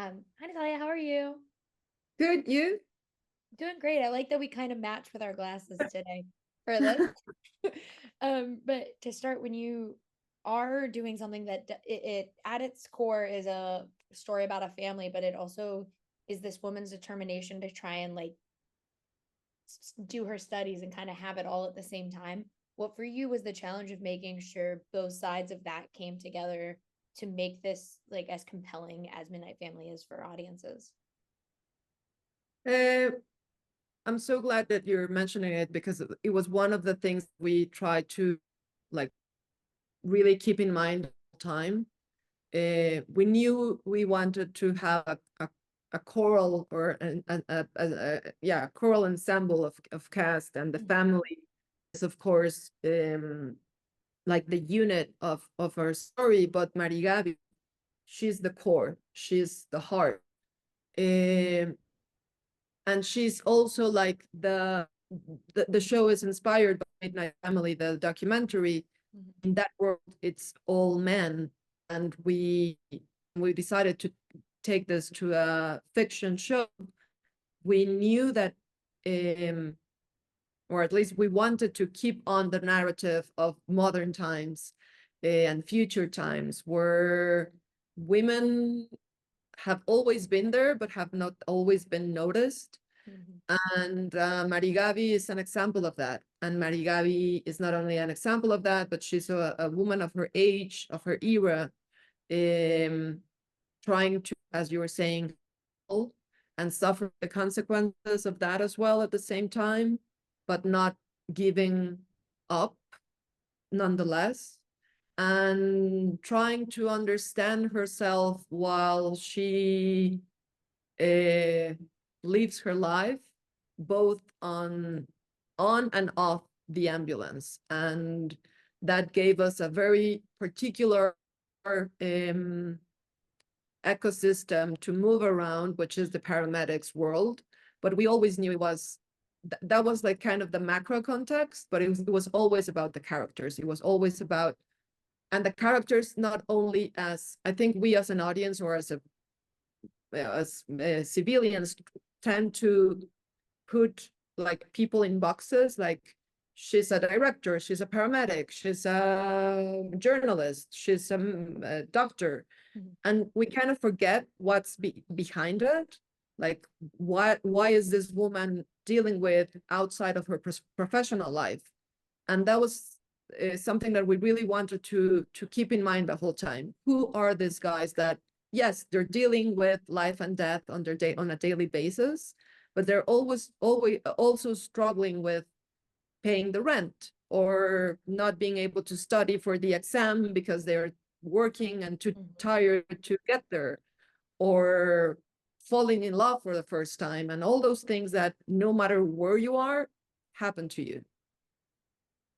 Hi Natalia, how are you? Good, you? Doing great. I like that we kind of match with our glasses today for this. But to start, when you are doing something that it at its core is a story about a family, but it also is this woman's determination to try and like do her studies and kind of have it all at the same time. What for you was the challenge of making sure both sides of that came together to make this like as compelling as Midnight Family is for audiences? Uh, I'm so glad that you're mentioning it because it was one of the things we tried to like really keep in mind all the time. We knew we wanted to have a choral or a choral ensemble of cast, and the family is of course like the unit of our story, but Marigavi, she's the core, she's the heart. Um, and she's also like the show is inspired by Midnight Family, the documentary. Mhm. In that world, it's all men, and we decided to take this to a fiction show. We knew that, um, or at least we wanted to keep on the narrative of modern times and future times, where women have always been there, but have not always been noticed. Mhm. And Marigavi is an example of that. And Marigavi is not only an example of that, but she's a woman of her age, of her era, um, trying to, as you were saying, and suffer the consequences of that as well at the same time, but not giving up nonetheless, and trying to understand herself while she uh, lives her life both on and off the ambulance. And that gave us a very particular ecosystem to move around, which is the paramedics world. But we always knew it was that was like kind of the macro context, but it was always about the characters. It was always about, and the characters not only as, I think we as an audience or as civilians tend to put like people in boxes, like she's a director, she's a paramedic, she's a journalist, she's a doctor, Mhm. and we kind of forget what's behind it. Like, why is this woman dealing with outside of her professional life? And that was something that we really wanted to keep in mind the whole time. Who are these guys that, yes, they're dealing with life and death on their day on a daily basis, but they're always also struggling with paying the rent, or not being able to study for the exam because they're working and too Mhm. tired to get there, or falling in love for the first time, and all those things that no matter where you are happen to you.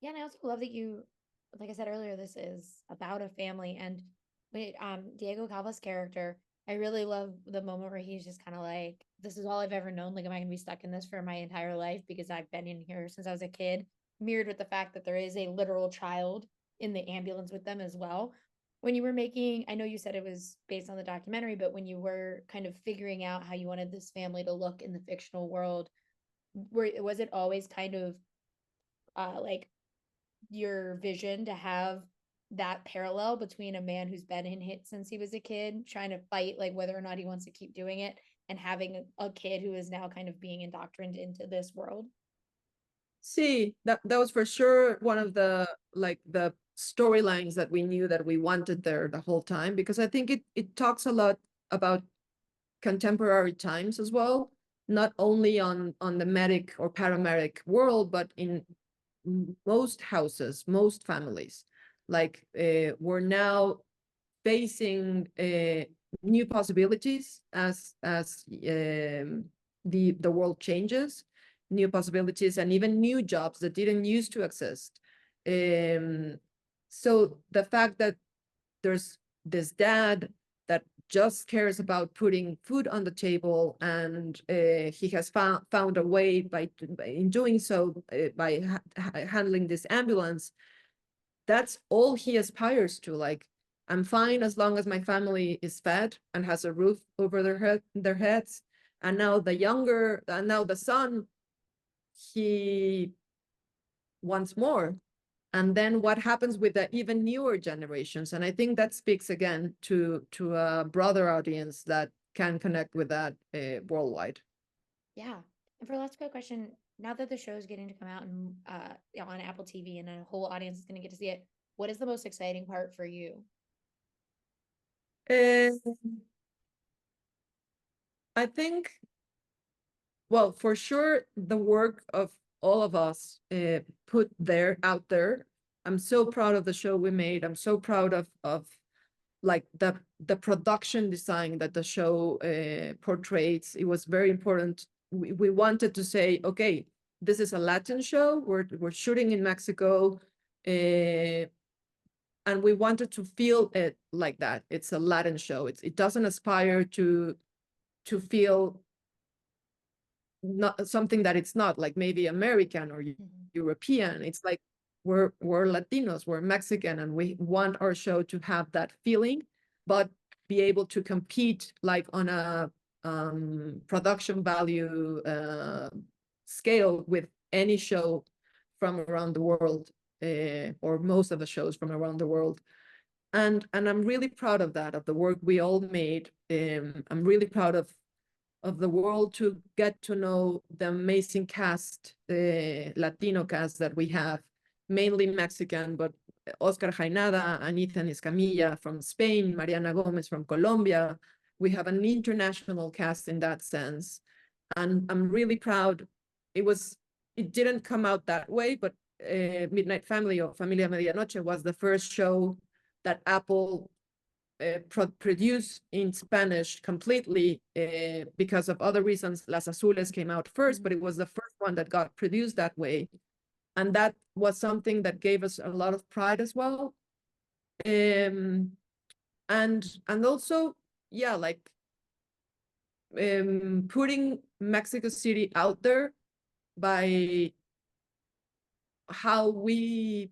Yeah, and I also love that you, like I said earlier, this is about a family. And wait, Diego Calva's character, I really love the moment where he's just kind of like, "This is all I've ever known. Like, am I gonna be stuck in this for my entire life? Because I've been in here since I was a kid." Mirrored with the fact that there is a literal child in the ambulance with them as well. When you were making, I know you said it was based on the documentary, but when you were kind of figuring out how you wanted this family to look in the fictional world, was it always kind of like your vision to have that parallel between a man who's been in hit since he was a kid, trying to fight like whether or not he wants to keep doing it, and having a kid who is now kind of being indoctrinated into this world? See, that was for sure one of the storylines that we knew that we wanted there the whole time, because I think it talks a lot about contemporary times as well, not only on the medic or paramedic world, but in most houses, most families. Like we're now facing new possibilities as the world changes, new possibilities, and even new jobs that didn't used to exist. Um, so the fact that there's this dad that just cares about putting food on the table, and he has found a way in doing so by handling this ambulance. That's all he aspires to. Like, I'm fine as long as my family is fed and has a roof over their heads. And now the son, he wants more. And then what happens with the even newer generations? And I think that speaks again to a broader audience that can connect with that worldwide. Yeah. And for the last quick question, now that the show is getting to come out and on Apple TV and a whole audience is going to get to see it, what is the most exciting part for you? Uh, I think, well, for sure, the work of all of us put there out there. I'm so proud of the show we made. I'm so proud of like the production design that the show portrays. It was very important. We wanted to say, okay, this is a Latin show. We're shooting in Mexico, and we wanted to feel it like that. It's a Latin show. It doesn't aspire to feel not something that it's not, like maybe American or European. It's like we're Latinos, we're Mexican, and we want our show to have that feeling, but be able to compete like on a production value scale with any show from around the world, or most of the shows from around the world. And I'm really proud of that, of the work we all made. I'm really proud of the world to get to know the amazing cast, the Latino cast that we have, mainly Mexican, but Oscar Jaenada and Ethan Escamilla from Spain, Mariana Gomez from Colombia. We have an international cast in that sense. And I'm really proud. It didn't come out that way, but Midnight Family or Familia Medianoche was the first show that Apple produced in Spanish completely because of other reasons. Las Azules came out first, but it was the first one that got produced that way. And that was something that gave us a lot of pride as well. And also, yeah, like putting Mexico City out there by how we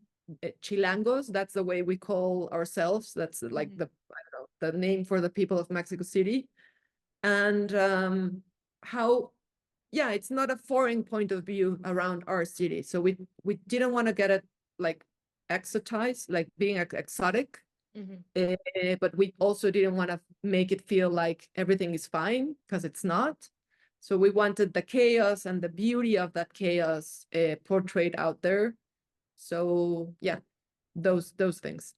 Chilangos, that's the way we call ourselves. That's like the, I don't know, the name for the people of Mexico City. And how, yeah, it's not a foreign point of view around our city. So we didn't want to get it like exotized, like being exotic. But we also didn't want to make it feel like everything is fine, because it's not. So we wanted the chaos and the beauty of that chaos portrayed out there. So yeah, those things.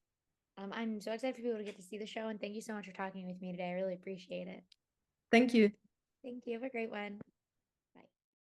I'm so excited for people to get to see the show, and thank you so much for talking with me today. I really appreciate it. Thank you. Thank you. Have a great one.